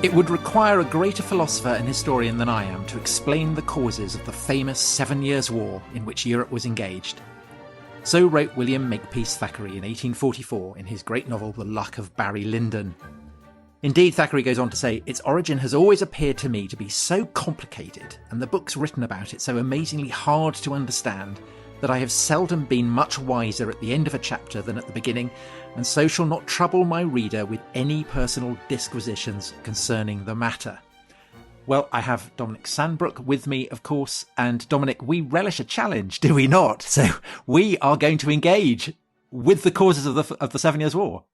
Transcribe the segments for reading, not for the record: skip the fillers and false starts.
It would require a greater philosopher and historian than I am to explain the causes of the famous 7 Years' War in which Europe was engaged. So wrote William Makepeace Thackeray in 1844 in his great novel The Luck of Barry Lyndon. Indeed, Thackeray goes on to say, its origin has always appeared to me to be so complicated, and the books written about it so amazingly hard to understand, that I have seldom been much wiser at the end of a chapter than at the beginning, and so shall not trouble my reader with any personal disquisitions concerning the matter. Well, I have Dominic Sandbrook with me, of course, and Dominic, we relish a challenge, do we not? So we are going to engage with the causes of the 7 Years' War.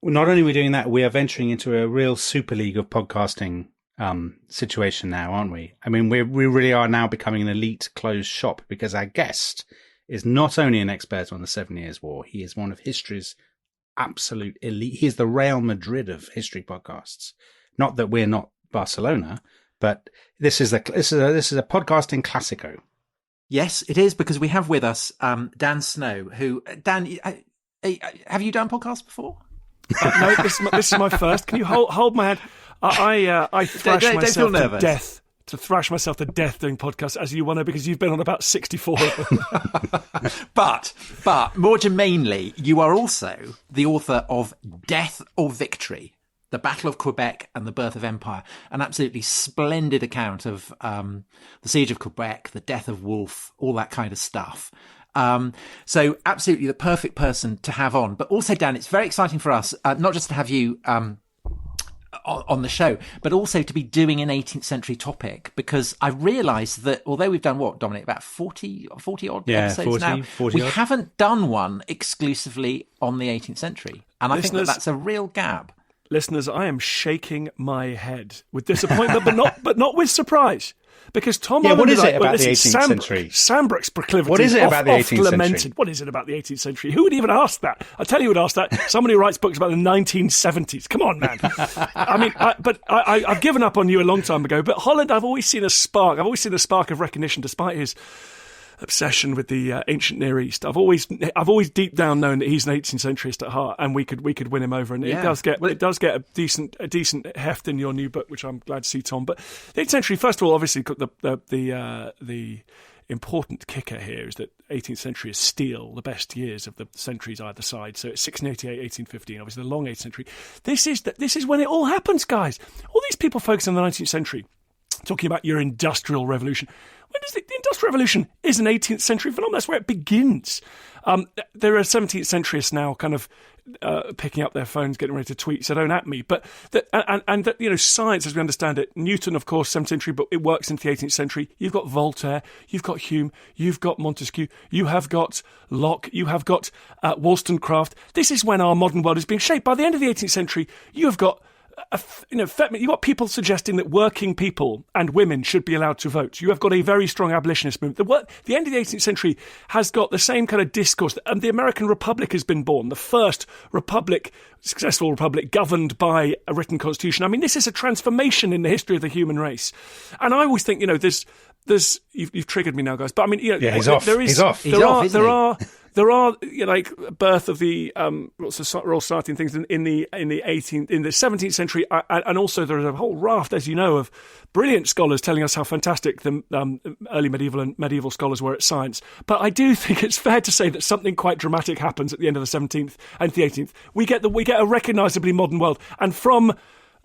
Well, not only are we doing that, we are venturing into a real super league of podcasting situation now, aren't we? I mean, we really are now becoming an elite closed shop, because our guest is not only an expert on the 7 Years' War, he is one of history's absolute elite. He is the Real Madrid of history podcasts. Not that we're not Barcelona, but this is a podcasting classico. Yes, it is, because we have with us Dan Snow, who Dan, have you done podcasts before? No, this is my first. Can you hold my hand? I thrash myself to death. To thrash myself to death doing podcasts, as you want to, because you've been on about 64 of them. But more germanely, you are also the author of Death or Victory, The Battle of Quebec and the Birth of Empire, an absolutely splendid account of the Siege of Quebec, the death of Wolfe, all that kind of stuff. So absolutely the perfect person to have on. But also, Dan, it's very exciting for us, not just to have you on the show, but also to be doing an 18th century topic, because I realised that although we've done, what, Dominic, about 40 odd episodes now, we haven't done one exclusively on the 18th century. And I think that's a real gap. Listeners, I am shaking my head with disappointment, but not with surprise. Because Tom, what is it about the 18th century? Sandbrook's proclivity. What is it about the 18th century? What is it about the 18th century? Who would even ask that? I tell you who would ask that. Somebody who writes books about the 1970s. Come on, man. I mean, I've given up on you a long time ago. But Holland, I've always seen a spark. I've always seen a spark of recognition, despite his obsession with the ancient Near East. I've always deep down known that he's an 18th centuryist at heart, and we could win him over. And it does get a decent heft in your new book, which I'm glad to see, Tom. But the 18th century, first of all, obviously the important kicker here is that 18th century is still the best years of the centuries either side. So it's 1688, 1815, obviously the long 18th century. This is when it all happens, guys. All these people focus on the 19th century, talking about your industrial revolution. When does the Industrial Revolution is an 18th century phenomenon? That's where it begins. There are 17th centuryists now kind of picking up their phones, getting ready to tweet, so don't at me. But science, as we understand it, Newton, of course, 17th century, but it works into the 18th century. You've got Voltaire, you've got Hume, you've got Montesquieu, you have got Locke, you have got Wollstonecraft. This is when our modern world is being shaped. By the end of the 18th century, you have got you've got people suggesting that working people and women should be allowed to vote. You have got a very strong abolitionist movement. The end of the 18th century has got the same kind of discourse, and the American Republic has been born, the first successful republic governed by a written constitution. I mean, this is a transformation in the history of the human race. And I always think, you've triggered me now, guys, but I mean, he's off. There are birth of the we're all starting things in the 17th century, and also there is a whole raft, as you know, of brilliant scholars telling us how fantastic the early medieval and medieval scholars were at science. But I do think it's fair to say that something quite dramatic happens at the end of the 17th and the 18th. We get a recognisably modern world, and from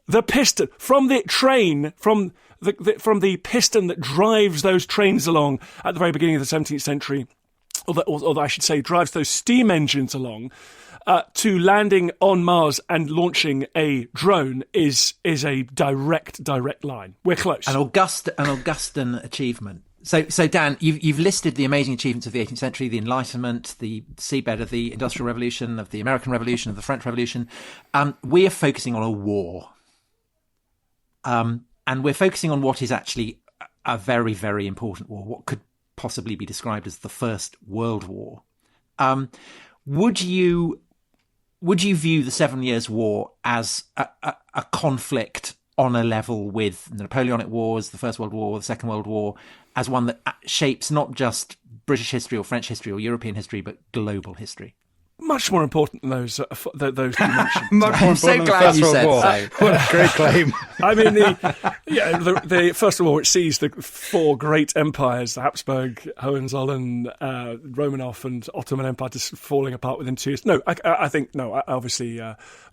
the piston, from the train, from the piston that drives those trains along at the very beginning of the 17th century. Or I should say, drives those steam engines along, to landing on Mars and launching a drone is a direct line. We're close. An Augustan achievement. So Dan, you've listed the amazing achievements of the 18th century: the Enlightenment, the seabed of the Industrial Revolution, of the American Revolution, of the French Revolution. We are focusing on a war, and we're focusing on what is actually a very, very important war. What could possibly be described as the First World War. Would you view the 7 Years' War as a conflict on a level with the Napoleonic Wars, the First World War, the Second World War, as one that shapes not just British history or French history or European history, but global history? much more important than those you mentioned. Much more I'm so important than the glad First you World said War. so. What a great claim. I mean, the First of all, it sees the four great empires, the Habsburg, Hohenzollern, Romanov, and Ottoman Empire, just falling apart within 2 years. No, I think I obviously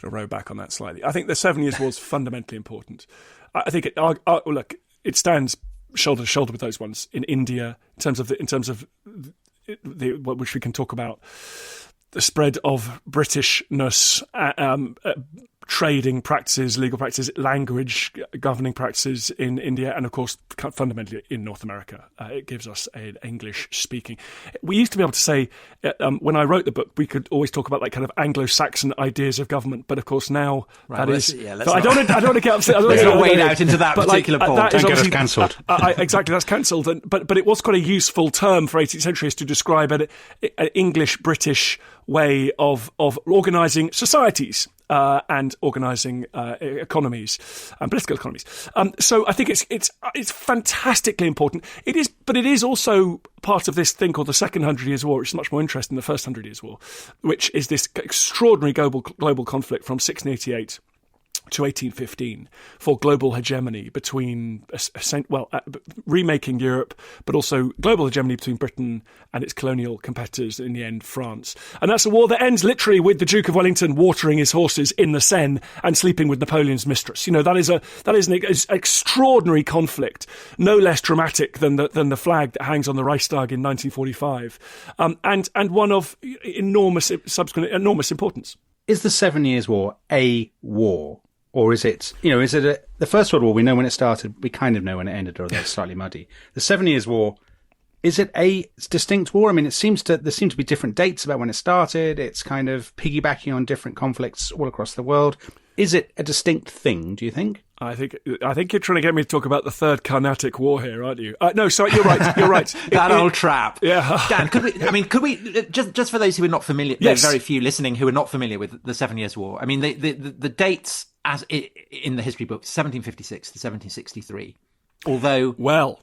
row back on that slightly. I think the 7 Years' War is fundamentally important. I think it stands shoulder to shoulder with those ones in India in terms of which we can talk about. The spread of Britishness, trading practices, legal practices, language governing practices in India, and of course, fundamentally in North America. It gives us an English speaking. We used to be able to say, when I wrote the book, we could always talk about like kind of Anglo-Saxon ideas of government, but of course now I don't want to get upset. Let's not wade out into that particular point. Don't get us cancelled. Exactly, that's cancelled. But it was quite a useful term for 18th century to describe an English-British way of organising societies and organising economies, political economies. So I think it's fantastically important. It is, but it is also part of this thing called the Second 100 Years' War, which is much more interesting than the First 100 Years' War, which is this extraordinary global conflict from 1688 to 1815 for global hegemony between, remaking Europe, but also global hegemony between Britain and its colonial competitors, in the end, France. And that's a war that ends literally with the Duke of Wellington watering his horses in the Seine and sleeping with Napoleon's mistress. You know, that is an extraordinary conflict, no less dramatic than the flag that hangs on the Reichstag in 1945, and one of enormous importance. Is the 7 Years' War a war? Or is it, the First World War, we know when it started, we kind of know when it ended, although it's slightly muddy. The 7 Years' War, is it a distinct war? I mean, there seem to be different dates about when it started. It's kind of piggybacking on different conflicts all across the world. Is it a distinct thing, do you think? I think you're trying to get me to talk about the Third Carnatic War here, aren't you? No, sorry, you're right. You're right. That old trap. Yeah. Dan, could we just for those who are not familiar, yes. There are very few listening who are not familiar with the 7 Years' War. I mean, the dates as in the history books, 1756 to 1763. Although, well,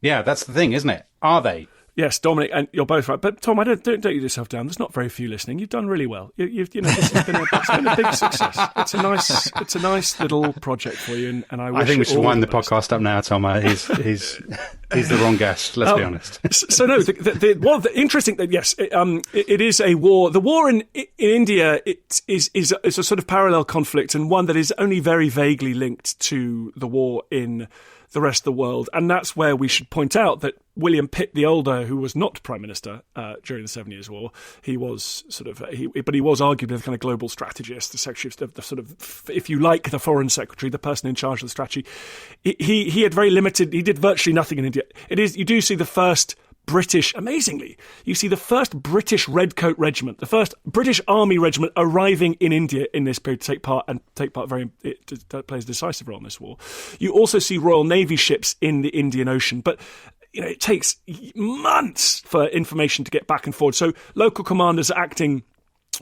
yeah, that's the thing, isn't it? Are they? Yes, Dominic, and you're both right. But Tom, don't you yourself down. There's not very few listening. You've done really well. This has been a big success. It's a nice little project for you, and I think we should wind the podcast up now, Tom. He's the wrong guest. Let's be honest. So no, the interesting that yes, it is a war. The war in India is a sort of parallel conflict, and one that is only very vaguely linked to the war in the rest of the world. And that's where we should point out that William Pitt the Older, who was not Prime Minister during the 7 Years' War, he was but he was arguably the kind of global strategist, the secretary of the sort of, if you like, the foreign secretary, the person in charge of the strategy. He had very limited, he did virtually nothing in India. You do see the first British, amazingly, you see the first British Redcoat Regiment, the first British Army Regiment arriving in India in this period to take part it plays a decisive role in this war. You also see Royal Navy ships in the Indian Ocean, but it takes months for information to get back and forward. So local commanders are acting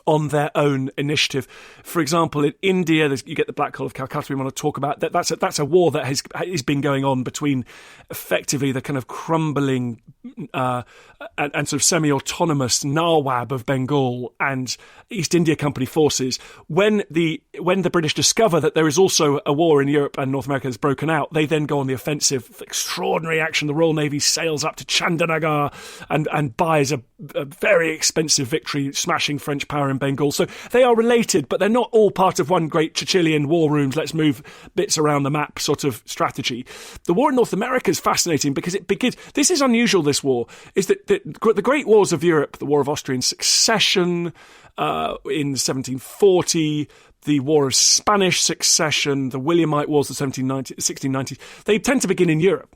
on their own initiative. For example, in India, you get the Black Hole of Calcutta we want to talk about. That's a war that has been going on between effectively the kind of crumbling and sort of semi-autonomous Nawab of Bengal and East India Company forces. When the British discover that there is also a war in Europe and North America has broken out, they then go on the offensive. Extraordinary action. The Royal Navy sails up to Chandanagar and buys a very expensive victory, smashing French power in Bengal. So they are related, but they're not all part of one great Churchillian war rooms, let's move bits around the map sort of strategy. The war in North America is fascinating because it begins, this is unusual, this war, is that the great wars of Europe, the War of Austrian Succession in 1740, the War of Spanish Succession, the Williamite Wars of 1690s, they tend to begin in Europe.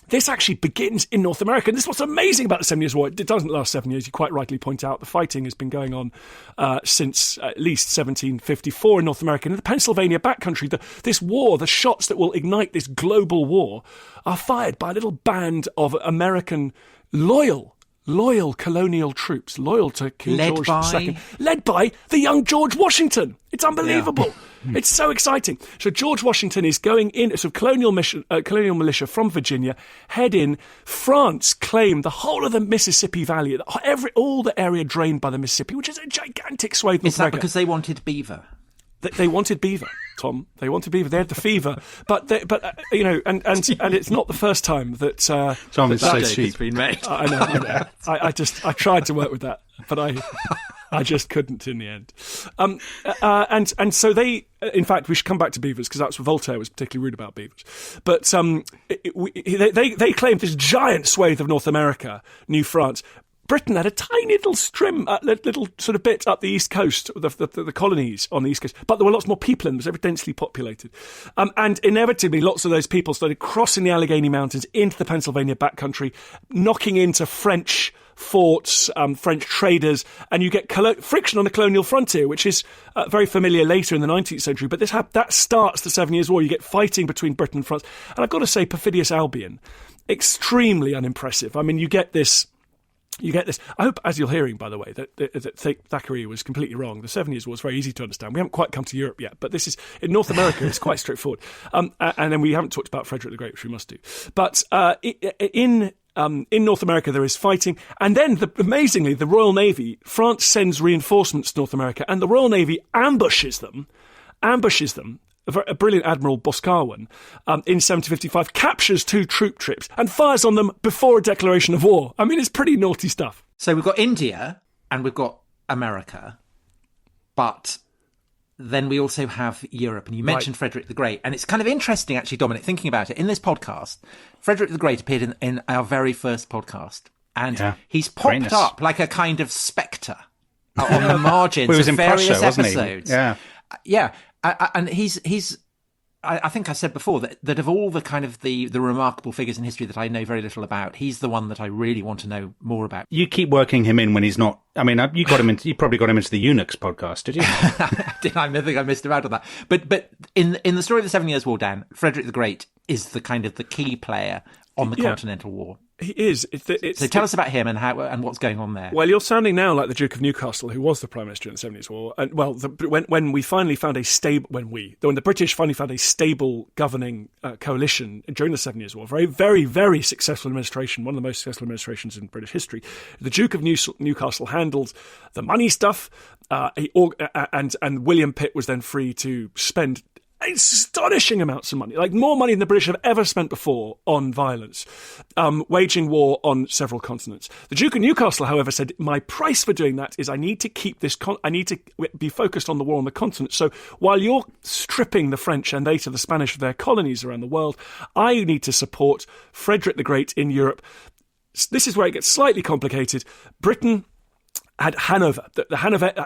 This actually begins in North America. And this is what's amazing about the 7 Years' War. It doesn't last 7 years. You quite rightly point out the fighting has been going on since at least 1754 in North America. In the Pennsylvania backcountry, this war, the shots that will ignite this global war, are fired by a little band of American loyal loyal colonial troops, loyal to King Led George II, led by the young George Washington. It's unbelievable. Yeah. It's so exciting. So George Washington is going in, sort of colonial militia from Virginia, head in. France claimed the whole of the Mississippi Valley, all the area drained by the Mississippi, which is a gigantic swathe of America. Is that because they wanted beaver? They wanted beaver, Tom. They wanted beaver. They had the fever, but you know, and it's not the first time that Tom is so cheap. Has been made. I know. I tried to work with that, but I just couldn't in the end. And so they, in fact, we should come back to beavers because that's what Voltaire was particularly rude about beavers. But they claimed this giant swathe of North America, New France. Britain had a tiny little little sort of bit up the east coast, the colonies on the east coast, but there were lots more people in them. It was very densely populated. And inevitably, lots of those people started crossing the Allegheny Mountains into the Pennsylvania backcountry, knocking into French forts, French traders, and you get friction on the colonial frontier, which is very familiar later in the 19th century. But that starts the 7 Years' War. You get fighting between Britain and France. And I've got to say, perfidious Albion, extremely unimpressive. I mean, you get this. I hope, as you're hearing, by the way, that Thackeray was completely wrong. The 7 Years' War is very easy to understand. We haven't quite come to Europe yet, but this is in North America. It's quite straightforward. And then we haven't talked about Frederick the Great, which we must do. But in North America, there is fighting. And then, amazingly, the Royal Navy, France sends reinforcements to North America, and the Royal Navy ambushes them. A brilliant Admiral Boscawen, in 1755, captures 2 troop trips and fires on them before a declaration of war. I mean, it's pretty naughty stuff. So we've got India and we've got America, but then we also have Europe. And you mentioned Frederick the Great. And it's kind of interesting, actually, Dominic, thinking about it. In this podcast, Frederick the Great appeared in our very first podcast. And he's popped up like a kind of spectre on the margins of various episodes. Yeah. And he's I think I said before that of all the kind of the remarkable figures in history that I know very little about, he's the one that I really want to know more about. You keep working him in when he's not. I mean, you probably got him into the Eunuchs podcast, did you? I think I missed him out on that. But in the story of the 7 Years' War, Dan, Frederick the Great is the kind of the key player on the Continental War. He is. So tell us about him and what's going on there. Well, you're sounding now like the Duke of Newcastle, who was the Prime Minister in the 7 Years' War. And when the British finally found a stable governing coalition during the 7 Years' War, very, very, very successful administration, one of the most successful administrations in British history. The Duke of Newcastle handled the money stuff, and William Pitt was then free to spend astonishing amounts of money, like more money than the British have ever spent before on violence, waging war on several continents. The Duke of Newcastle, however, said, my price for doing that is I need to keep this, I need to be focused on the war on the continent. So while you're stripping the French and later the Spanish of their colonies around the world, I need to support Frederick the Great in Europe. This is where it gets slightly complicated. Britain had Hanover.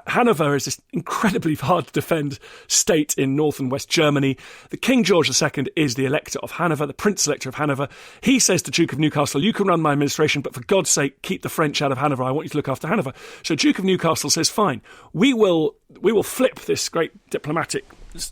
Hanover is this incredibly hard to defend state in North and West Germany. The King George II is the elector of Hanover, the Prince Elector of Hanover. He says to Duke of Newcastle, you can run my administration, but for God's sake, keep the French out of Hanover. I want you to look after Hanover. So Duke of Newcastle says, fine, we will flip this great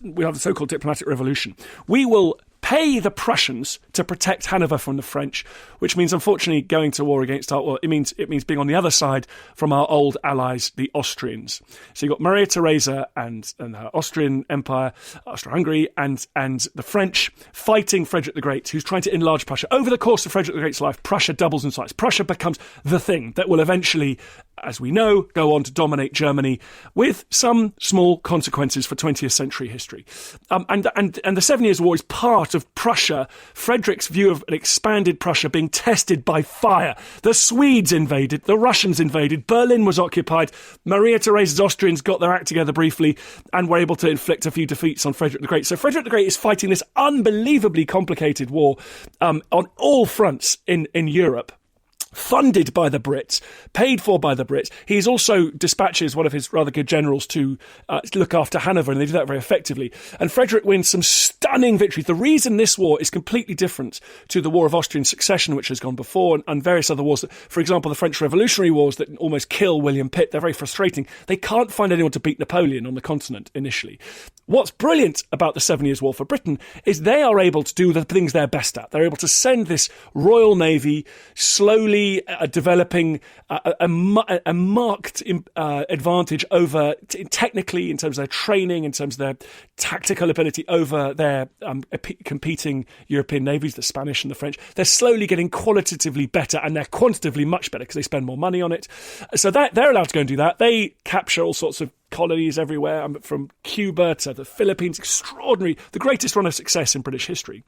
we have the so-called diplomatic revolution. We will pay the Prussians to protect Hanover from the French, which means, unfortunately, going to war against it means being on the other side from our old allies, the Austrians. So you've got Maria Theresa and her Austrian Empire, Austro-Hungary, and the French fighting Frederick the Great, who's trying to enlarge Prussia. Over the course of Frederick the Great's life, Prussia doubles in size. Prussia becomes the thing that will eventually, as we know, go on to dominate Germany with some small consequences for 20th century history. And the 7 Years' War is part of Prussia, Frederick's view of an expanded Prussia being tested by fire. The Swedes invaded, the Russians invaded, Berlin was occupied, Maria Theresa's Austrians got their act together briefly and were able to inflict a few defeats on Frederick the Great. So Frederick the Great is fighting this unbelievably complicated war on all fronts in Europe. Funded by the Brits, paid for by the Brits. He also dispatches one of his rather good generals to look after Hanover, and they do that very effectively. And Frederick wins some stunning victories. The reason this war is completely different to the War of Austrian Succession, which has gone before, and various other wars, for example, the French Revolutionary Wars that almost kill William Pitt, they're very frustrating. They can't find anyone to beat Napoleon on the continent initially. What's brilliant about the 7 Years' War for Britain is they are able to do the things they're best at. They're able to send this Royal Navy slowly slowly developing a marked advantage over, technically, in terms of their training, in terms of their tactical ability over their competing European navies, the Spanish and the French. They're slowly getting qualitatively better, and they're quantitatively much better because they spend more money on it. So that they're allowed to go and do that. They capture all sorts of colonies everywhere, from Cuba to the Philippines. Extraordinary, the greatest run of success in British history.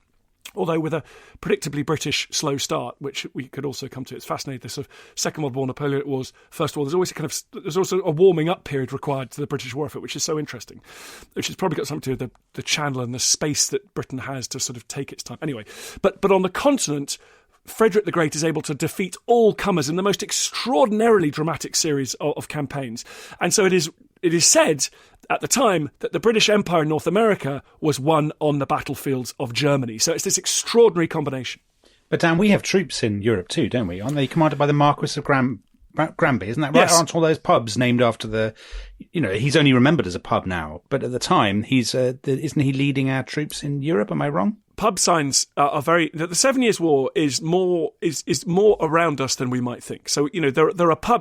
Although with a predictably British slow start, which we could also come to. It's fascinating. The sort of Second World War, Napoleonic Wars, First War. There's also a warming up period required to the British war effort, which is so interesting. Which has probably got something to do with the channel and the space that Britain has to sort of take its time. Anyway, but on the continent, Frederick the Great is able to defeat all comers in the most extraordinarily dramatic series of campaigns. And so it is said at the time that the British Empire in North America was won on the battlefields of Germany. So it's this extraordinary combination. But Dan, we have troops in Europe too, don't we? Aren't they commanded by the Marquis of Granby? Isn't that right? Yes. Aren't all those pubs named after he's only remembered as a pub now, but at the time isn't he leading our troops in Europe? Am I wrong? Pub signs are very. The 7 Years' War is more around us than we might think. So there are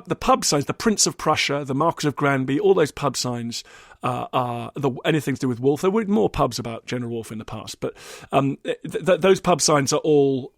the pub signs, the Prince of Prussia, the Marquis of Granby, all those pub signs are anything to do with Wolfe. There were more pubs about General Wolfe in the past, but those pub signs are all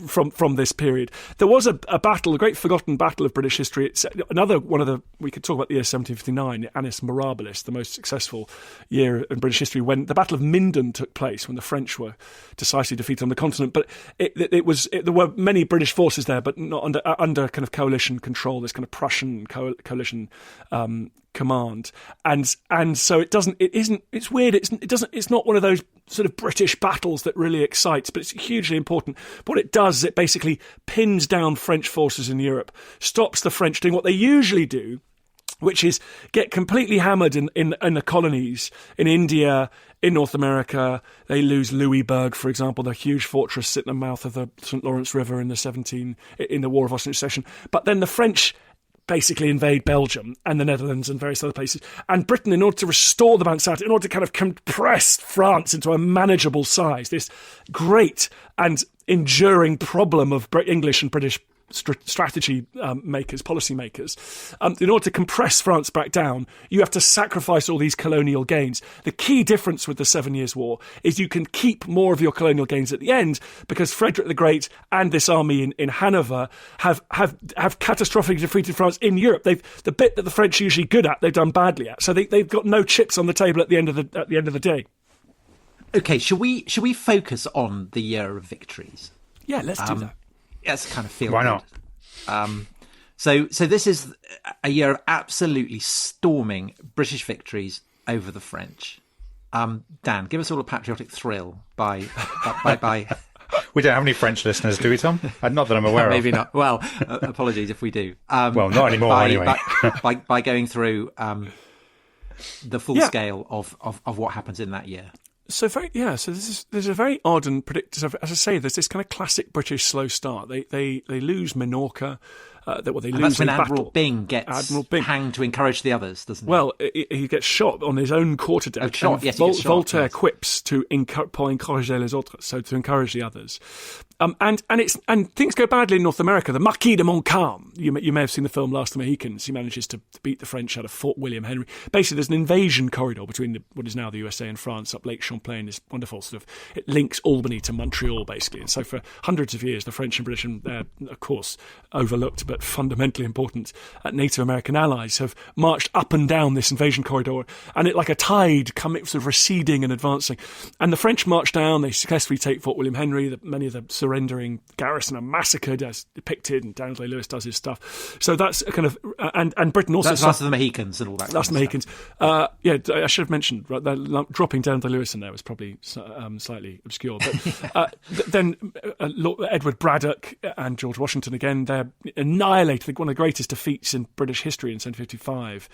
from this period. There was a battle, a great forgotten battle of British history. It's another one of the. We could talk about the year 1759, Annus Mirabilis, the most successful year in British history, when the Battle of Minden took place, when the French were decisively defeated on the continent. But there were many British forces there, but not under kind of coalition control. This kind of Prussian coalition command, and so it's weird. It's not one of those sort of British battles that really excites, but it's hugely important. What it does is it basically pins down French forces in Europe, stops the French doing what they usually do, which is get completely hammered in the colonies, in India, in North America. They lose Louisburg, for example, the huge fortress sitting in the mouth of the St. Lawrence River in the War of Austrian Succession. But then the French basically invade Belgium and the Netherlands and various other places. And Britain, in order to restore the balance out, in order to kind of compress France into a manageable size, this great and enduring problem of English and British strategy makers, policy makers, in order to compress France back down, you have to sacrifice all these colonial gains. The key difference with the 7 Years' War is you can keep more of your colonial gains at the end because Frederick the Great and this army in Hanover have catastrophically defeated France in Europe. The bit that the French are usually good at, they've done badly at. So they've got no chips on the table at the end of the day. Okay, shall we focus on the year of victories? Yeah, let's do that. Yes, kind of feel. Why not? So this is a year of absolutely storming British victories over the French. Dan, give us all a patriotic thrill by. We don't have any French listeners, do we, Tom? Not that I'm aware of. Maybe not. Well, apologies if we do. Well, not anymore, anyway. by going through the full scale of what happens in that year. So there's a very odd and predictable. As I say, there's this kind of classic British slow start. They lose Minorca. They lose that's when in Admiral battle. Byng gets hanged to encourage the others, doesn't he? Well, he gets shot on his own quarterdeck. Oh, shot. Yes, he gets shot. Voltaire quips to encourager les autres, so to encourage the others. And things go badly in North America. The Marquis de Montcalm, you may have seen the film Last of the Mohicans. He manages to beat the French out of Fort William Henry. Basically, there's an invasion corridor between what is now the USA and France up Lake Champlain. This wonderful it links Albany to Montreal, basically. And so for hundreds of years, the French and British, and of course, overlooked but fundamentally important Native American allies have marched up and down this invasion corridor, and it like a tide sort of receding and advancing. And the French march down. They successfully take Fort William Henry. Many of the surrendering garrison are massacred as depicted, and Daniel Day-Lewis does his stuff. So that's a kind of and Britain also. That's Last of the Mohicans and all that. Last of the Mohicans. I should have mentioned dropping Daniel Day-Lewis in there was probably slightly obscure. But then Edward Braddock and George Washington again. They're annihilated. One of the greatest defeats in British history in 1755.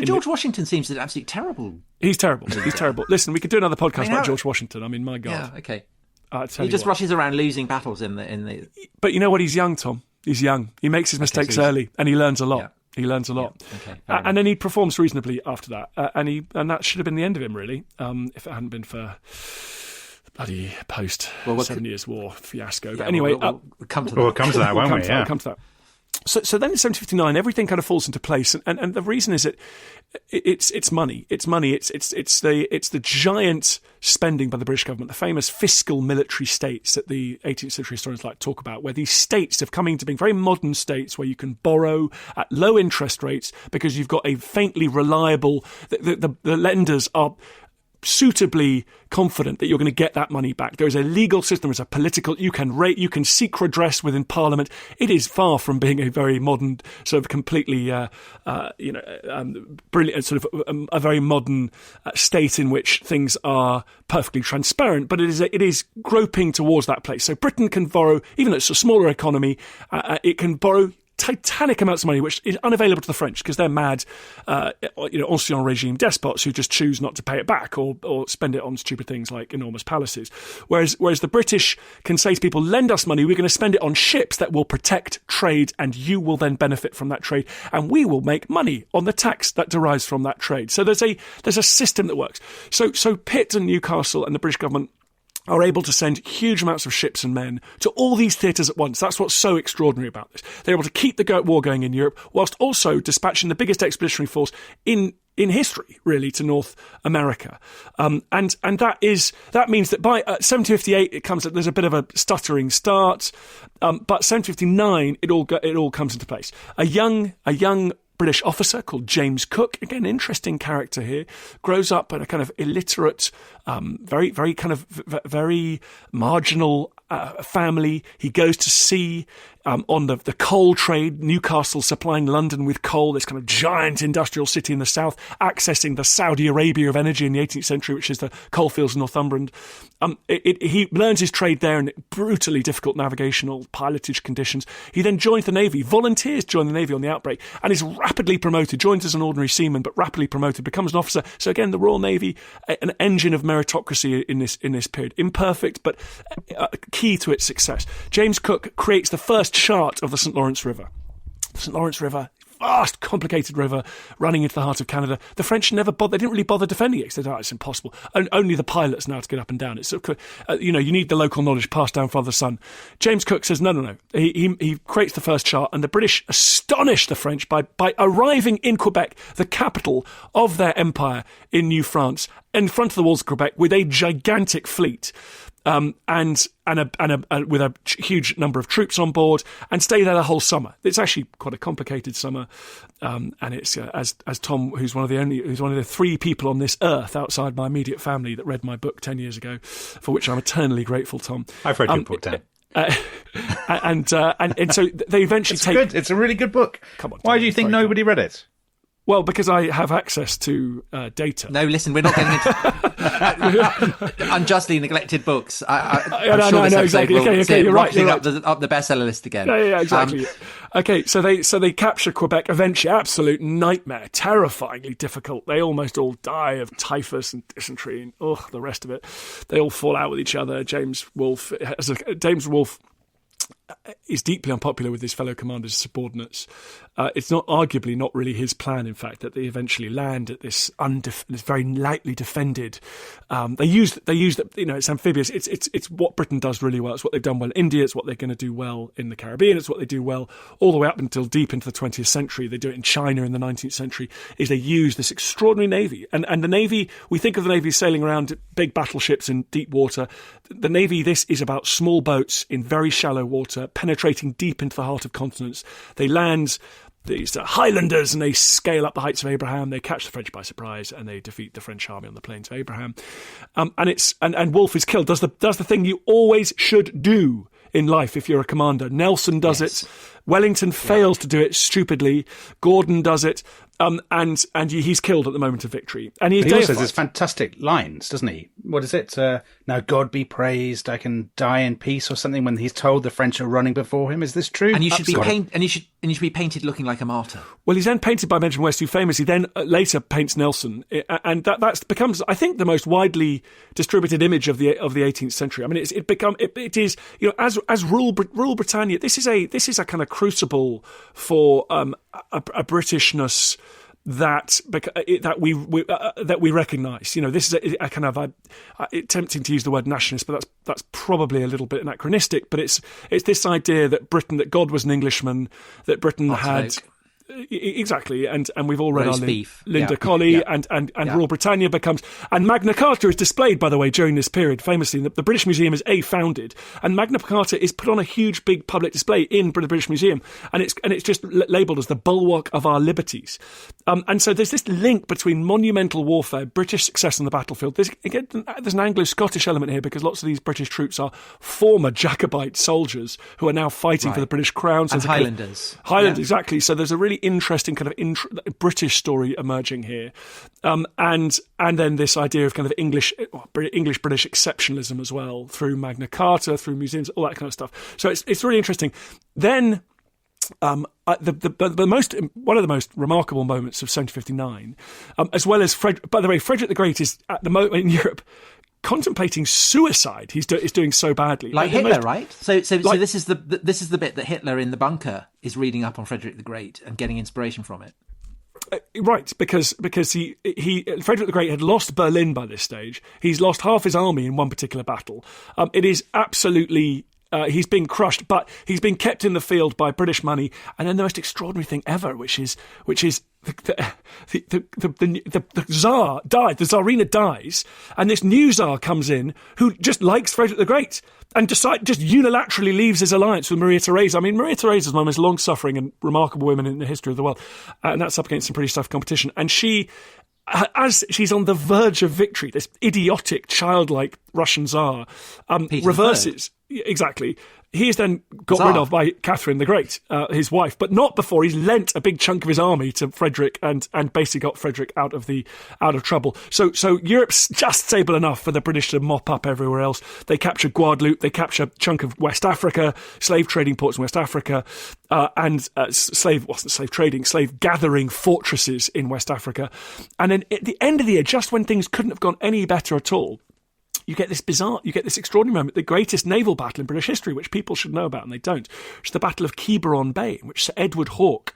George Washington seems an absolutely terrible. He's terrible. He's terrible. Listen, we could do another podcast about George Washington. I mean, my God. Yeah. Okay. He just rushes around losing battles in the. But you know what? He's young, Tom. He's young. He makes his mistakes early, and he learns a lot. Yeah. He learns a lot. Yeah. Okay. And then he performs reasonably after that. And that should have been the end of him, really, if it hadn't been for bloody post 7 Years War fiasco. But anyway, we'll come to that. We'll come to that, won't we? Yeah. We'll come to that. So then in 1759, everything kind of falls into place, and the reason is that it's money. It's money. It's the giant spending by the British government, the famous fiscal military states that the 18th century historians like to talk about, where these states have come into being very modern states where you can borrow at low interest rates because you've got a faintly reliable. The lenders are suitably confident that you're going to get that money back. There is a legal system, there's a political, you can seek redress within Parliament. It is far from being a very modern, sort of completely, brilliant, sort of a very modern state in which things are perfectly transparent, but it is groping towards that place. So Britain can borrow, even though it's a smaller economy, it can borrow titanic amounts of money, which is unavailable to the French because they're mad, ancien regime despots who just choose not to pay it back or spend it on stupid things like enormous palaces. Whereas the British can say to people, lend us money, we're going to spend it on ships that will protect trade, and you will then benefit from that trade, and we will make money on the tax that derives from that trade. So there's a system that works. So Pitt and Newcastle and the British government are able to send huge amounts of ships and men to all these theatres at once. That's what's so extraordinary about this. They're able to keep the war going in Europe whilst also dispatching the biggest expeditionary force in history, really, to North America. And that means that by 1758 there's a bit of a stuttering start, but 1759 it all comes into place. A young British officer called James Cook, again, interesting character here, grows up in a kind of illiterate, very, very kind of very marginal family. He goes to sea on the coal trade, Newcastle supplying London with coal, this kind of giant industrial city in the south, accessing the Saudi Arabia of energy in the 18th century, which is the coalfields of Northumberland. He learns his trade there in brutally difficult navigational pilotage conditions. He then joins the Navy, volunteers to join the Navy on the outbreak, and is rapidly promoted, joins as an ordinary seaman, but rapidly promoted, becomes an officer. So again, the Royal Navy, an engine of meritocracy in this period. Imperfect, but key to its success. James Cook creates the first chart of the St. Lawrence River. The St. Lawrence River, vast, complicated river running into the heart of Canada. The French never bothered, they didn't really bother defending it. They thought, it's impossible. And only the pilots know how to get up and down. It's sort of, you need the local knowledge passed down Father Son. James Cook says, no. He creates the first chart, and the British astonish the French by arriving in Quebec, the capital of their empire in New France, in front of the walls of Quebec with a gigantic fleet. And with a huge number of troops on board, and stay there the whole summer. It's actually quite a complicated summer, and it's as Tom, who's one of the three people on this earth outside my immediate family that read my book 10 years ago, for which I'm eternally grateful, Tom. I've read your book, Dan. And so they eventually It's a really good book. Come on, why do you think nobody read it? Well, because I have access to data. No, listen, we're not getting into unjustly neglected books. I'm sure this episode exactly. will Okay, you're right. up the bestseller list again. Yeah, exactly. Okay, so they capture Quebec eventually. Absolute nightmare, terrifyingly difficult. They almost all die of typhus and dysentery and the rest of it. They all fall out with each other. James Wolfe is deeply unpopular with his fellow commanders' subordinates. It's arguably not really his plan, in fact, that they eventually land at this very lightly defended. They use it's amphibious. It's what Britain does really well. It's what they've done well in India. It's what they're going to do well in the Caribbean. It's what they do well all the way up until deep into the 20th century. They do it in China in the 19th century. Is they use this extraordinary navy, and the navy. We think of the navy sailing around big battleships in deep water. The navy. This is about small boats in very shallow water, penetrating deep into the heart of continents. They land these Highlanders, and they scale up the heights of Abraham. They catch the French by surprise, and they defeat the French army on the plains of Abraham. And Wolfe is killed. Does the thing you always should do in life if you're a commander. Nelson does it. Wellington fails to do it stupidly. Gordon does it. And he's killed at the moment of victory. And he also has his fantastic lines, doesn't he? What is it? Now God be praised, I can die in peace, or something. When he's told the French are running before him, is this true? And you should be painted looking like a martyr. Well, he's then painted by Benjamin West, who famously then later paints Nelson, and that becomes, I think, the most widely distributed image of the 18th century. I mean, it is as rule Britannia. This is a kind of crucible for a Britishness that we recognise. This is a kind of tempting to use the word nationalist, but that's probably a little bit anachronistic. But it's this idea that God was an Englishman, that Britain had. Exactly, and we've all read Linda Colley, and Rule Britannia becomes, and Magna Carta is displayed, by the way, during this period famously. The British Museum is founded, and Magna Carta is put on a huge big public display in the British Museum, and it's just labelled as the bulwark of our liberties. And so there's this link between monumental warfare, British success on the battlefield. There's an Anglo-Scottish element here, because lots of these British troops are former Jacobite soldiers who are now fighting for the British crown. So and Highlanders. Exactly. So there's a really interesting kind of British story emerging here, and then this idea of kind of English British exceptionalism as well, through Magna Carta, through museums, all that kind of stuff. So it's really interesting. Then one of the most remarkable moments of 1759, as well as by the way, Frederick the Great is at the moment in Europe contemplating suicide. He's doing so badly, like Hitler, right? So this is the bit that Hitler in the bunker is reading up on Frederick the Great and getting inspiration from it. Right, because he Frederick the Great had lost Berlin by this stage. He's lost half his army in one particular battle. It is absolutely. He's been crushed, but he's been kept in the field by British money. And then the most extraordinary thing ever, which is the Tsar died. The Tsarina dies, and this new Tsar comes in who just likes Frederick the Great and just unilaterally leaves his alliance with Maria Theresa. I mean, Maria Theresa is one of the most long-suffering and remarkable women in the history of the world, and that's up against some pretty tough competition. And she, as she's on the verge of victory, this idiotic, childlike Russian Tsar reverses. Exactly. He is then got rid of by Catherine the Great, his wife, but not before he's lent a big chunk of his army to Frederick and basically got Frederick out of trouble. So Europe's just stable enough for the British to mop up everywhere else. They capture Guadeloupe, they capture a chunk of West Africa, slave trading ports in West Africa, and slave gathering fortresses in West Africa. And then at the end of the year, just when things couldn't have gone any better at all, you get this extraordinary moment, the greatest naval battle in British history, which people should know about and they don't, which is the Battle of Quiberon Bay, in which Sir Edward Hawke,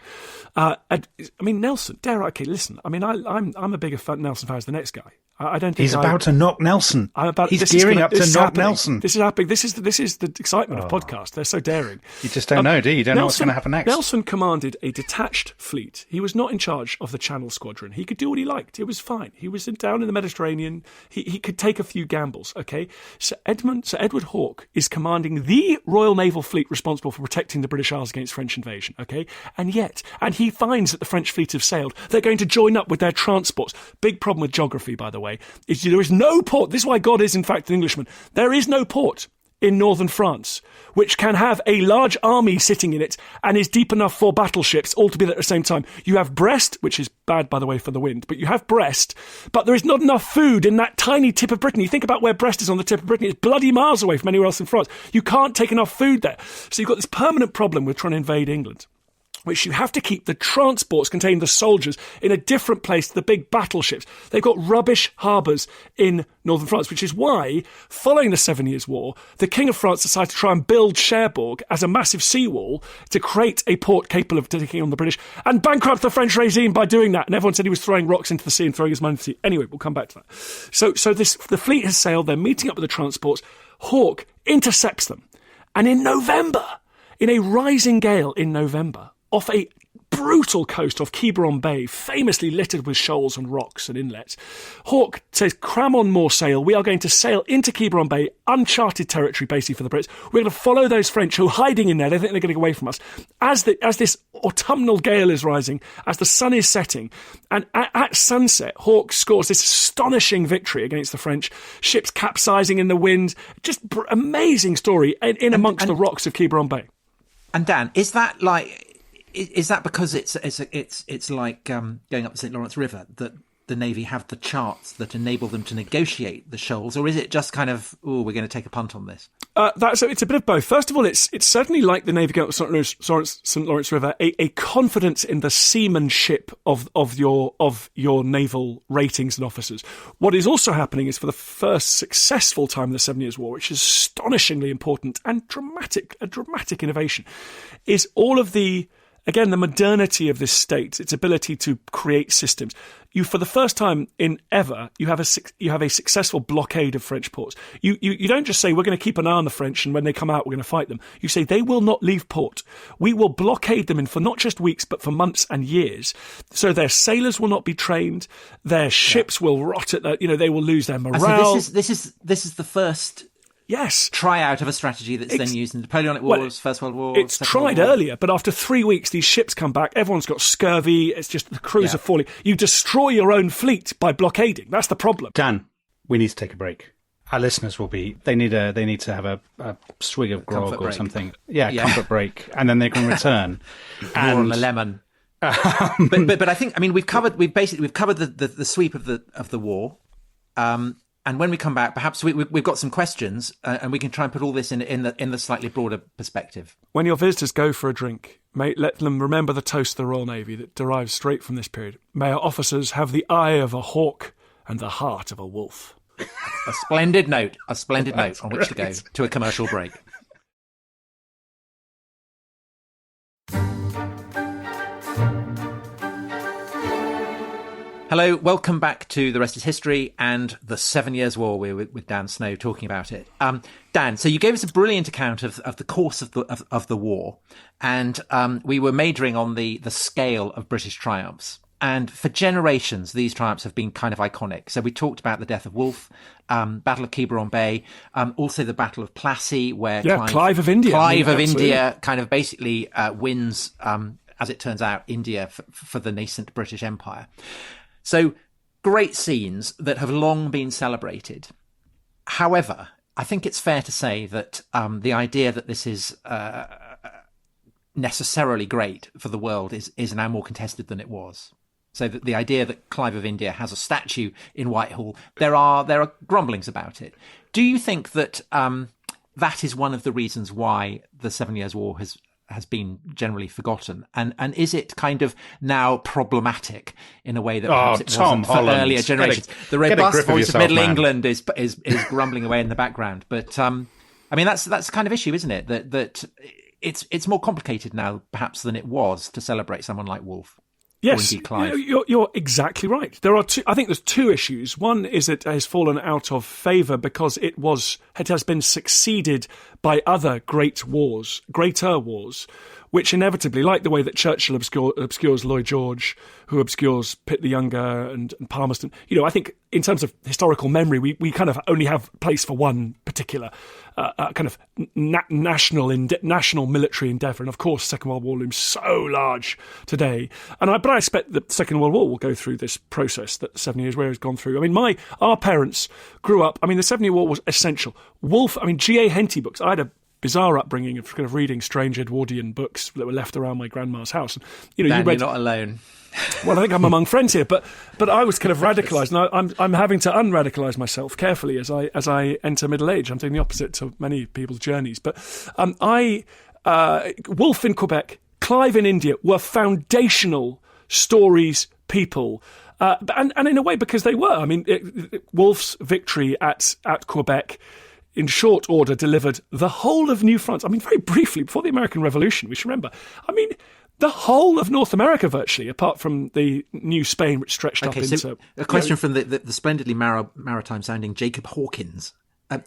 Nelson, listen, I mean, I'm a bigger Nelson fan as the next guy. I don't think he's about to knock Nelson. He's gearing up to knock Nelson. This is happening. This is the excitement of podcasts. They're so daring. You just don't know, do you? You don't know what's going to happen next. Nelson commanded a detached fleet. He was not in charge of the Channel Squadron. He could do what he liked. It was fine. He was down in the Mediterranean. He could take a few gambles. Okay, Sir Edward Hawke is commanding the Royal Naval Fleet responsible for protecting the British Isles against French invasion. Okay, and he finds that the French fleet have sailed. They're going to join up with their transports. Big problem with geography, by the way. Is there is no port. This is why God is, in fact, an Englishman. There is no port in northern France which can have a large army sitting in it and is deep enough for battleships all to be there at the same time. You have Brest, which is bad, by the way, for the wind, but you have Brest, but there is not enough food in that tiny tip of Britain. You think about where Brest is on the tip of Britain. It's bloody miles away from anywhere else in France. You can't take enough food there. So you've got this permanent problem with trying to invade England, which you have to keep the transports containing the soldiers in a different place to the big battleships. They've got rubbish harbours in northern France, which is why, following the 7 Years' War, the King of France decided to try and build Cherbourg as a massive seawall to create a port capable of taking on the British and bankrupt the French regime by doing that. And everyone said he was throwing rocks into the sea and throwing his money into the sea. Anyway, we'll come back to that. So the fleet has sailed. They're meeting up with the transports. Hawke intercepts them. And in November, in a rising gale in November, off a brutal coast off Quiberon Bay, famously littered with shoals and rocks and inlets, Hawke says, cram on more sail. We are going to sail into Quiberon Bay, uncharted territory basically for the Brits. We're going to follow those French who are hiding in there. They think they're getting away from us. As this autumnal gale is rising, as the sun is setting, and at sunset, Hawke scores this astonishing victory against the French, ships capsizing in the wind. Just amazing story in amongst the rocks of Quiberon Bay. And Dan, is that because it's like going up the St. Lawrence River, that the Navy have the charts that enable them to negotiate the shoals, or is it just kind of, we're going to take a punt on this? It's a bit of both. First of all, it's certainly like the Navy going up the St. Lawrence River, a confidence in the seamanship of your naval ratings and officers. What is also happening is, for the first successful time in the 7 Years' War, which is astonishingly important and a dramatic innovation, is all of the again, the modernity of this state, its ability to create systems. You, for the first time in ever, you have a successful blockade of French ports. You don't just say, we're going to keep an eye on the French, and when they come out, we're going to fight them. You say, they will not leave port. We will blockade them for not just weeks, but for months and years. So their sailors will not be trained. Their ships will rot they will lose their morale. So this is the first tryout of a strategy that's then used in the Napoleonic Wars, First World War. It's tried earlier, but after 3 weeks, these ships come back. Everyone's got scurvy. It's just the crews are falling. You destroy your own fleet by blockading. That's the problem. Dan, we need to take a break. Our listeners will be. They need to have a swig of grog or something. Yeah, comfort break, and then they can return. More on the lemon. But I think we've covered the sweep of the war. And when we come back, perhaps we've got some questions, and we can try and put all this in the slightly broader perspective. When your visitors go for a drink, let them remember the toast of the Royal Navy that derives straight from this period. May our officers have the eye of a hawk and the heart of a wolf. A splendid note on which to go to a commercial break. Hello, welcome back to The Rest is History and the 7 Years' War. We're with Dan Snow talking about it. Dan, so you gave us a brilliant account of the course of the war, and we were majoring on the scale of British triumphs. And for generations, these triumphs have been kind of iconic. So we talked about the death of Wolfe, Battle of Quiberon Bay, also the Battle of Plassey, where Clive of India. India kind of basically wins, as it turns out, India for the nascent British Empire. So great scenes that have long been celebrated. However, I think it's fair to say that the idea that this is necessarily great for the world is now more contested than it was. So that the idea that Clive of India has a statue in Whitehall, there are grumblings about it. Do you think that that is one of the reasons why the 7 Years' War has been generally forgotten, and is it kind of now problematic in a way that perhaps it wasn't for earlier generations? The robust voice of Middle England is grumbling away in the background, but that's the kind of issue, isn't it? That it's more complicated now perhaps than it was to celebrate someone like Wolfe. Yes, you're exactly right. There are I think there's two issues. One is it has fallen out of favour because it has been succeeded by other greater wars, which inevitably, like the way that Churchill obscures Lloyd George, who obscures Pitt the Younger and Palmerston. I think in terms of historical memory, we kind of only have place for one particular kind of national military endeavour. And of course, the Second World War looms so large today. But I expect the Second World War will go through this process that the 7 Years' War has gone through. Our parents grew up. The 7 Year War was essential. Wolfe, G.A. Henty books. I had a bizarre upbringing of kind of reading strange Edwardian books that were left around my grandma's house. And, Dan, you're not alone. Well, I think I'm among friends here, but I was kind of radicalised, and I'm having to unradicalise myself carefully as I enter middle age. I'm doing the opposite to many people's journeys. But Wolfe in Quebec, Clive in India were foundational stories, people. And in a way, because they were. Wolfe's victory at Quebec, in short order, delivered the whole of New France. Very briefly, before the American Revolution, we should remember. The whole of North America, virtually, apart from the New Spain, which stretched up into... So a question from the splendidly maritime-sounding Jacob Hawkins.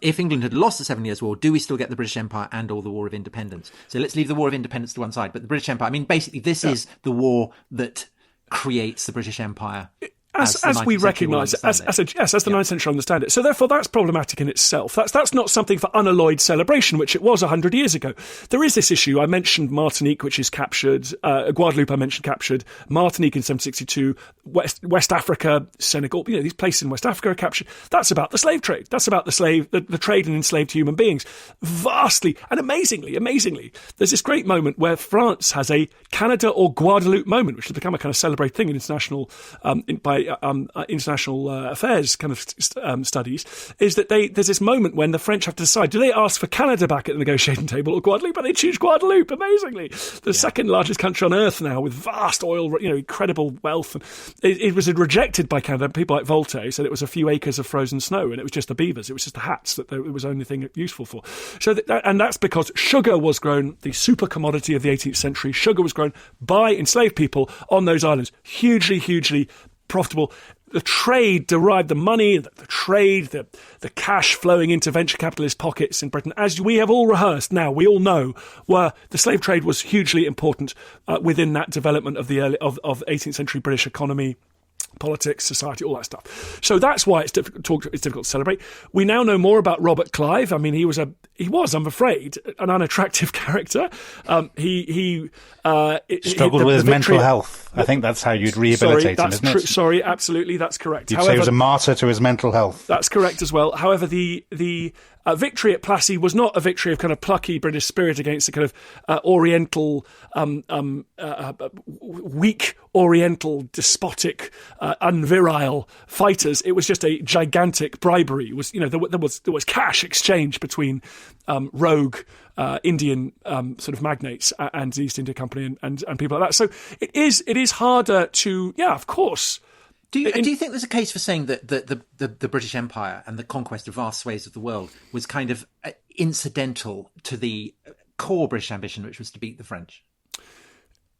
If England had lost the 7 Years' War, do we still get the British Empire and or the War of Independence? So let's leave the War of Independence to one side. But the British Empire, basically, this is the war that creates the British Empire. As we recognise it, as the 9th century understand it. So therefore that's problematic in itself. That's not something for unalloyed celebration, which it was 100 years ago. There is this issue. I mentioned Martinique, which is captured. Guadeloupe I mentioned captured. Martinique in 1762. West Africa, Senegal, these places in West Africa are captured. That's about the slave trade. That's about the trade in enslaved human beings. Vastly and amazingly, there's this great moment where France has a Canada or Guadeloupe moment, which has become a kind of celebrated thing in international, by international affairs kind of studies, is that there's this moment when the French have to decide, do they ask for Canada back at the negotiating table or Guadeloupe? But they choose Guadeloupe, amazingly. The second largest country on earth now, with vast oil, incredible wealth. It was rejected by Canada. People like Voltaire said it was a few acres of frozen snow, and it was just the beavers. It was just the hats that it was the only thing useful for. So and that's because sugar was grown, the super commodity of the 18th century. Sugar was grown by enslaved people on those islands. Hugely, hugely profitable. The trade derived the money, the trade, the cash flowing into venture capitalist pockets in Britain, as we have all rehearsed now, we all know, the slave trade was hugely important within that development of the of 18th century British economy, politics, society, all that stuff. So that's why it's difficult to celebrate. We now know more about Robert Clive. I mean, he was, I'm afraid, an unattractive character. He struggled with his mental health. I think that's how you'd rehabilitate him, isn't it? Sorry, absolutely, that's correct. You'd say he was a martyr to his mental health. That's correct as well. However, the victory at Plassey was not a victory of kind of plucky British spirit against the kind of Oriental, weak Oriental, despotic, unvirile fighters. It was just a gigantic bribery. It was, there was cash exchange between rogue Indian sort of magnates and the East India Company and people like that. So it is harder to, of course. Do you think there's a case for saying that the British Empire and the conquest of vast swathes of the world was kind of incidental to the core British ambition, which was to beat the French?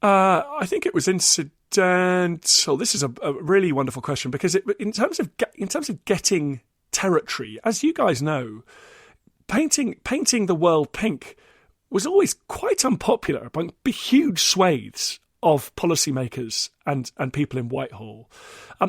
I think it was incidental. This is a really wonderful question, because in terms of getting territory, as you guys know, painting the world pink was always quite unpopular among huge swathes of policymakers and people in Whitehall.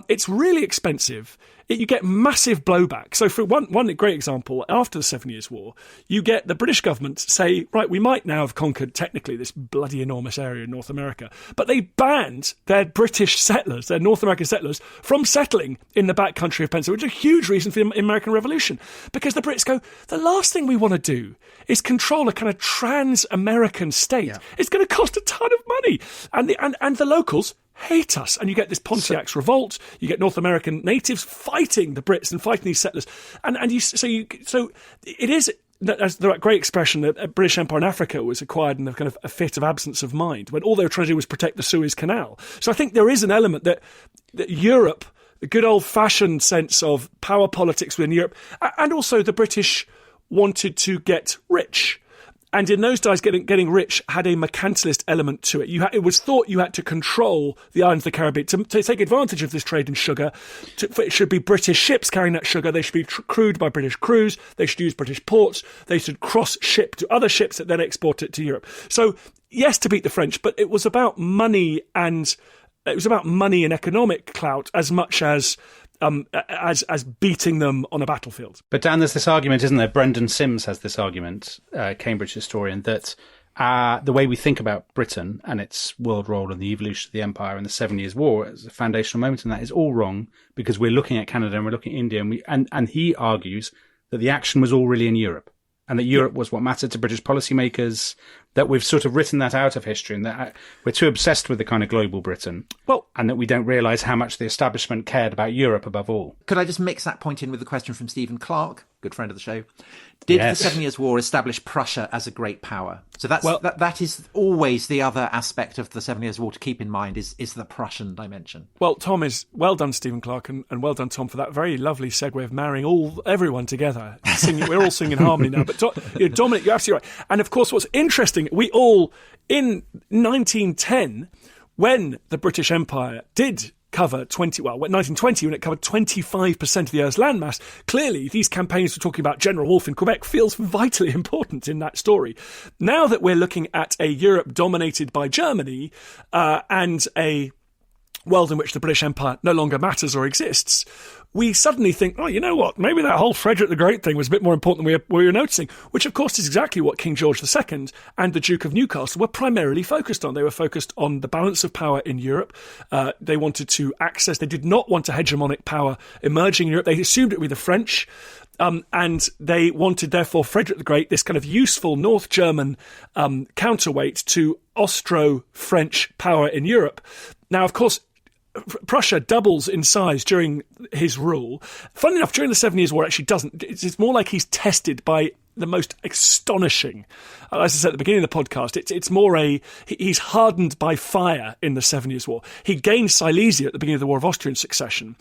It's really expensive. You get massive blowback. So for one great example, after the 7 Years' War, you get the British government say, right, we might now have conquered technically this bloody enormous area in North America, but they banned their British settlers, their North American settlers, from settling in the back country of Pennsylvania, which is a huge reason for the American Revolution. Because the Brits go, the last thing we want to do is control a kind of trans-American state. Yeah. It's going to cost a ton of money. And the locals hate us, and you get this Pontiac's revolt. You get North American natives fighting the Brits and fighting these settlers, so it is, as the great expression, that British Empire in Africa was acquired in a kind of a fit of absence of mind, when all they were trying to do was protect the Suez Canal. So I think there is an element that Europe, the good old-fashioned sense of power politics within Europe, and also the British wanted to get rich. And in those days, getting rich had a mercantilist element to it. It was thought you had to control the islands of the Caribbean to take advantage of this trade in sugar. It should be British ships carrying that sugar. They should be crewed by British crews. They should use British ports. They should cross-ship to other ships that then export it to Europe. So, yes, to beat the French, but it was about money and economic clout as much as beating them on a battlefield. But Dan, there's this argument, isn't there? Brendan Sims has this argument, Cambridge historian, that the way we think about Britain and its world role and the evolution of the empire and the 7 Years' War as a foundational moment in that is all wrong, because we're looking at Canada and we're looking at India, and he argues that the action was all really in Europe, and that Europe was what mattered to British policymakers, that we've sort of written that out of history, and that we're too obsessed with the kind of global Britain, and that we don't realise how much the establishment cared about Europe above all. Could I just mix that point in with the question from Stephen Clark, good friend of the show? Did the 7 Years' War establish Prussia as a great power? So that is always the other aspect of the 7 Years' War to keep in mind, is the Prussian dimension. Well, well done, Stephen Clark, and well done, Tom, for that very lovely segue of marrying everyone together. We're all singing in harmony now. But Dominic, you're absolutely right. And of course, what's interesting, we all, in 1910, when the British Empire did cover 1920, when it covered 25% of the Earth's landmass, clearly these campaigns we're talking about, General Wolfe in Quebec, feels vitally important in that story. Now that we're looking at a Europe dominated by Germany, and a world in which the British Empire no longer matters or exists, we suddenly think, oh, you know what, maybe that whole Frederick the Great thing was a bit more important than we were noticing, which of course is exactly what King George II and the Duke of Newcastle were primarily focused on. They were focused on the balance of power in Europe. They wanted to they did not want a hegemonic power emerging in Europe. They assumed it would be the French. And they wanted, therefore, Frederick the Great, this kind of useful North German counterweight to Austro-French power in Europe. Now, of course, Prussia doubles in size during his rule. Funnily enough, during the 7 Years' War, actually doesn't. It's more like he's tested by the most astonishing. As I said at the beginning of the podcast, it's more he's hardened by fire in the 7 Years' War. He gained Silesia at the beginning of the War of Austrian Succession,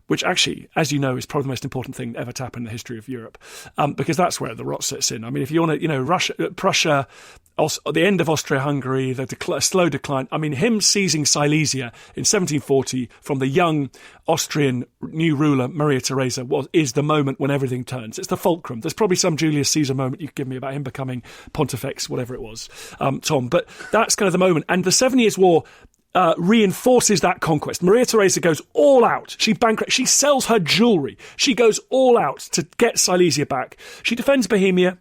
which actually, as you know, is probably the most important thing ever to happen in the history of Europe, because that's where the rot sets in. I mean, if you want to, Prussia, the end of Austria-Hungary, the slow decline. I mean, him seizing Silesia in 1740 from the young Austrian new ruler Maria Theresa is the moment when everything turns. It's the fulcrum. There's probably some Julius Caesar moment you could give me about him becoming Pontifex, whatever it was, Tom. But that's kind of the moment. And the 7 Years' War reinforces that conquest. Maria Theresa goes all out. She sells her jewellery. She goes all out to get Silesia back. She defends Bohemia,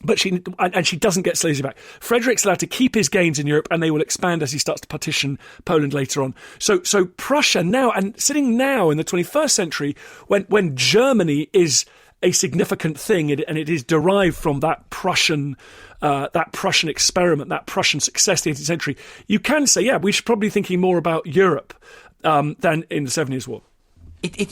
but she doesn't get Silesia back. Frederick's allowed to keep his gains in Europe, and they will expand as he starts to partition Poland later on. So Prussia now, and sitting now in the 21st century, when Germany is a significant thing, and it is derived from that Prussian experiment, that Prussian success in the 18th century, you can say, yeah, we should probably be thinking more about Europe than in the 7 Years' War.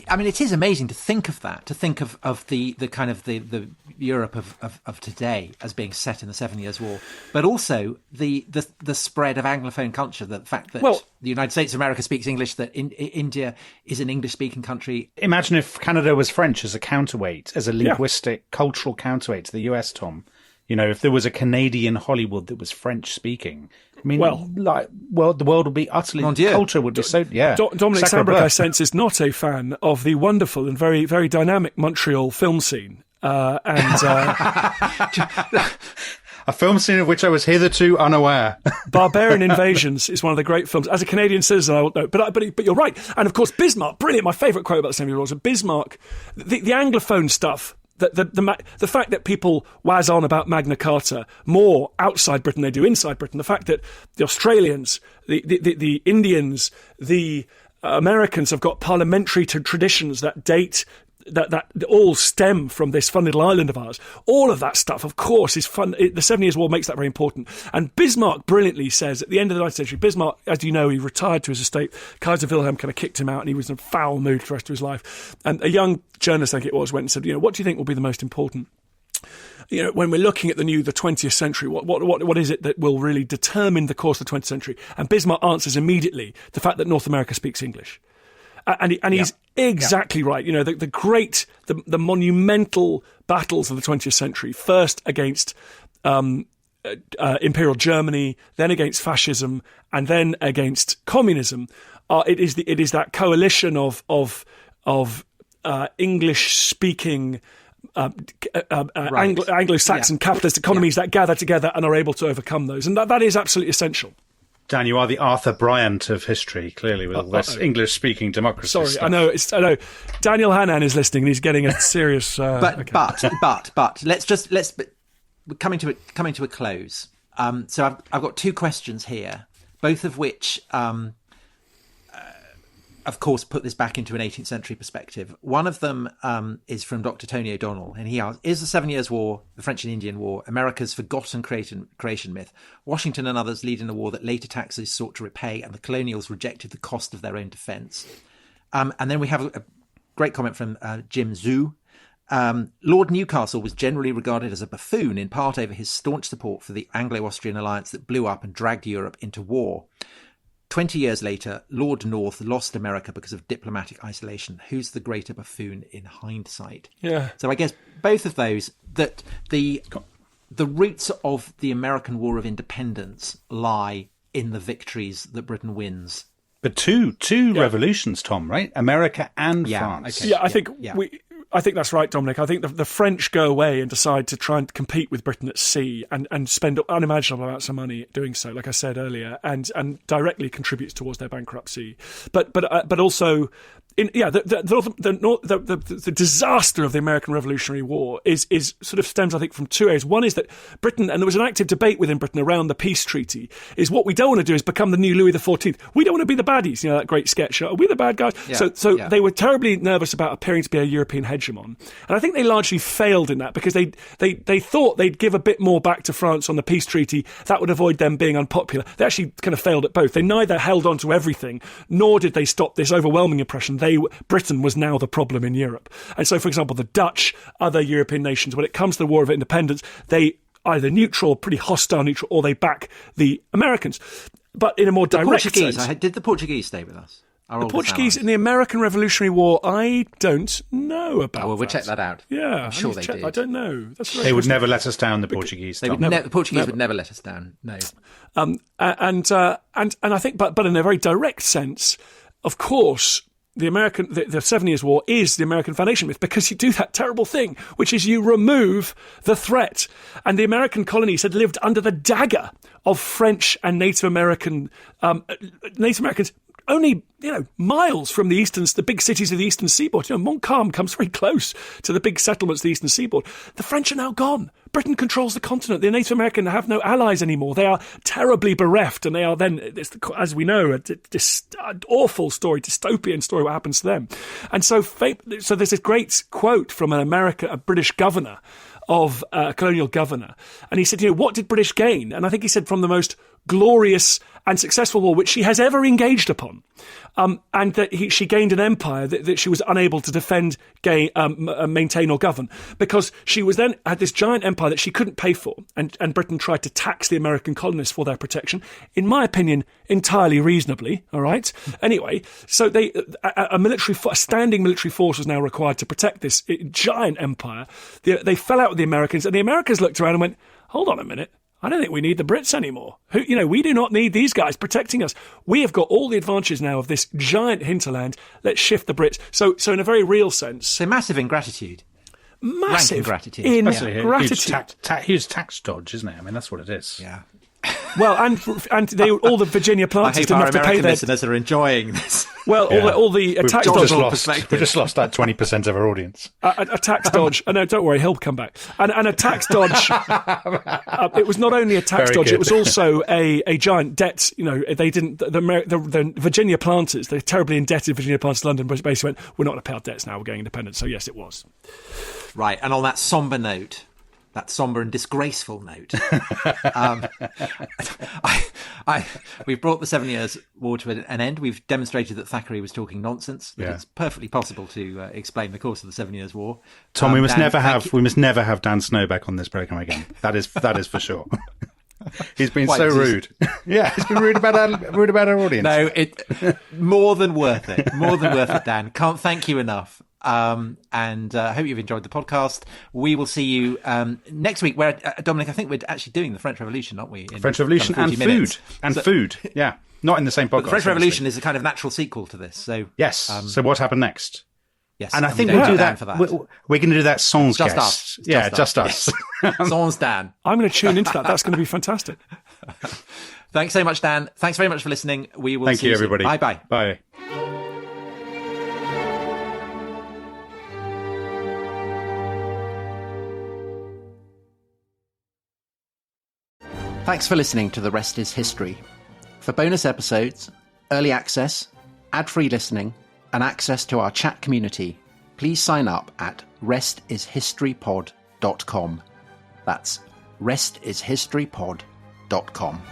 I mean, it is amazing to think of that, to think of the kind of the Europe of today as being set in the 7 Years' War, but also the spread of Anglophone culture, the fact that the United States of America speaks English, that India is an English-speaking country. Imagine if Canada was French as a counterweight, as a linguistic, cultural counterweight to the US, Tom. You know, if there was a Canadian Hollywood that was French-speaking, I mean, the world would be utterly, culture would be so, Dominic Sandbrook, I sense, is not a fan of the wonderful and very, very dynamic Montreal film scene. A film scene of which I was hitherto unaware. Barbarian Invasions is one of the great films. As a Canadian citizen, I will know. But you're right. And of course, Bismarck, brilliant. My favourite quote about the 7 Years' War was Bismarck, the Anglophone stuff. The fact that people waz on about Magna Carta more outside Britain than they do inside Britain, the fact that the Australians, the Indians, the Americans have got parliamentary traditions that date, that all stem from this fun little island of ours. All of that stuff, of course, is fun. The 7 Years' War makes that very important. And Bismarck brilliantly says, at the end of the 19th century, Bismarck, as you know, he retired to his estate. Kaiser Wilhelm kind of kicked him out, and he was in a foul mood for the rest of his life. And a young journalist, I think it was, went and said, what do you think will be the most important? When we're looking at the 20th century, what is it that will really determine the course of the 20th century? And Bismarck answers immediately the fact that North America speaks English. And he's exactly right. The monumental battles of the 20th century, first against Imperial Germany, then against fascism, and then against communism. It is that coalition of English-speaking Anglo-Saxon capitalist economies that gather together and are able to overcome those, and that is absolutely essential. Dan, you are the Arthur Bryant of history, clearly, with all this English-speaking democracy Sorry, stuff. I know. Daniel Hannan is listening, and he's getting a serious. But let's coming to a close. So I've got two questions here, both of which, of course, put this back into an 18th century perspective. One of them is from Dr. Tony O'Donnell, and he asks, is the 7 Years' War, the French and Indian War, America's forgotten creation myth? Washington and others lead in a war that later taxes sought to repay, and the colonials rejected the cost of their own defence. And then we have a great comment from Jim Zhu. Lord Newcastle was generally regarded as a buffoon, in part over his staunch support for the Anglo-Austrian alliance that blew up and dragged Europe into war. 20 years later, Lord North lost America because of diplomatic isolation. Who's the greater buffoon in hindsight? Yeah. So I guess both of those, that the roots of the American War of Independence lie in the victories that Britain wins. But two revolutions, Tom, right? America and France. Okay. Yeah, I think that's right, Dominic. I think the French go away and decide to try and compete with Britain at sea and spend unimaginable amounts of money doing so, like I said earlier, and directly contributes towards their bankruptcy. But also the disaster of the American Revolutionary War is sort of stems, I think, from two areas. One is that Britain, and there was an active debate within Britain around the peace treaty, is what we don't want to do is become the new Louis XIV. We don't want to be the baddies, that great sketch. Are we the bad guys? Yeah, They were terribly nervous about appearing to be a European hegemon. And I think they largely failed in that because they thought they'd give a bit more back to France on the peace treaty. That would avoid them being unpopular. They actually kind of failed at both. They neither held on to everything, nor did they stop this overwhelming impression Britain was now the problem in Europe. And so, for example, the Dutch, other European nations, when it comes to the War of Independence, they either neutral, pretty hostile neutral, or they back the Americans. But in a more direct sense... Did the Portuguese stay with us? The Portuguese in the American Revolutionary War, I don't know about. We'll check that out. Yeah, I'm sure they did. I don't know. They would never let us down, the Portuguese. The Portuguese would never let us down, no. And I think, but in a very direct sense, of course... The 7 Years' War is the American foundation myth because you do that terrible thing, which is you remove the threat. And the American colonies had lived under the dagger of French and Native Americans only, miles from the big cities of the eastern seaboard. Montcalm comes very close to the big settlements of the eastern seaboard. The French are now gone. Britain controls the continent. The Native Americans have no allies anymore. They are terribly bereft, and they are then, as we know, this awful story, dystopian story, what happens to them. And so there's this great quote from a British governor, of a colonial governor. And he said, what did British gain? And I think he said from the most glorious and successful war which she has ever engaged upon. And that she gained an empire that she was unable to defend, maintain or govern, because she was then had this giant empire that she couldn't pay for, and Britain tried to tax the American colonists for their protection, in my opinion, entirely reasonably, all right? Anyway, so a standing military force was now required to protect this giant empire. They fell out with the Americans, and the Americans looked around and went, hold on a minute, I don't think we need the Brits anymore. We do not need these guys protecting us. We have got all the advantages now of this giant hinterland. Let's shift the Brits. So in a very real sense... So massish ingratitude. Massive ingratitude. Huge tax dodge, isn't it? I mean, that's what it is. Yeah. Well, and all the Virginia planters didn't have to pay their... listeners are enjoying this. Well, yeah. all the tax dodge... We've just lost that 20% of our audience. A tax dodge... no, don't worry, he'll come back. And a tax dodge... it was not only a tax dodge, it was also a giant debt. They didn't... The Virginia planters, the terribly indebted Virginia planters in London, basically went, we're not going to pay our debts now, we're going independent. So yes, it was. Right, and on that sombre note... That sombre and disgraceful note. We've brought the 7 Years' War to an end. We've demonstrated that Thackeray was talking nonsense. That it's perfectly possible to explain the course of the 7 Years' War. Tom, we must never have Dan Snow back on this programme again. That is for sure. He's been so rude. Yeah, he's been rude about our audience. No, more than worth it. More than worth it, Dan. Can't thank you enough. And hope you've enjoyed the podcast. We will see you next week, where, Dominic, I think we're actually doing the French Revolution, aren't we? French Revolution and food. Food, yeah. Not in the same podcast. But the French Revolution is a kind of natural sequel to this. So yes. So what happened next? Yes, and I think we'll do that. We're going to do that sans just guest. Us. Just us. Sans Dan. I'm going to tune into that. That's going to be fantastic. Thanks so much, Dan. Thanks very much for listening. We will Thank see you, everybody. Bye-bye. Bye. Thanks for listening to The Rest is History. For bonus episodes, early access, ad-free listening, and access to our chat community, please sign up at restishistorypod.com. That's restishistorypod.com.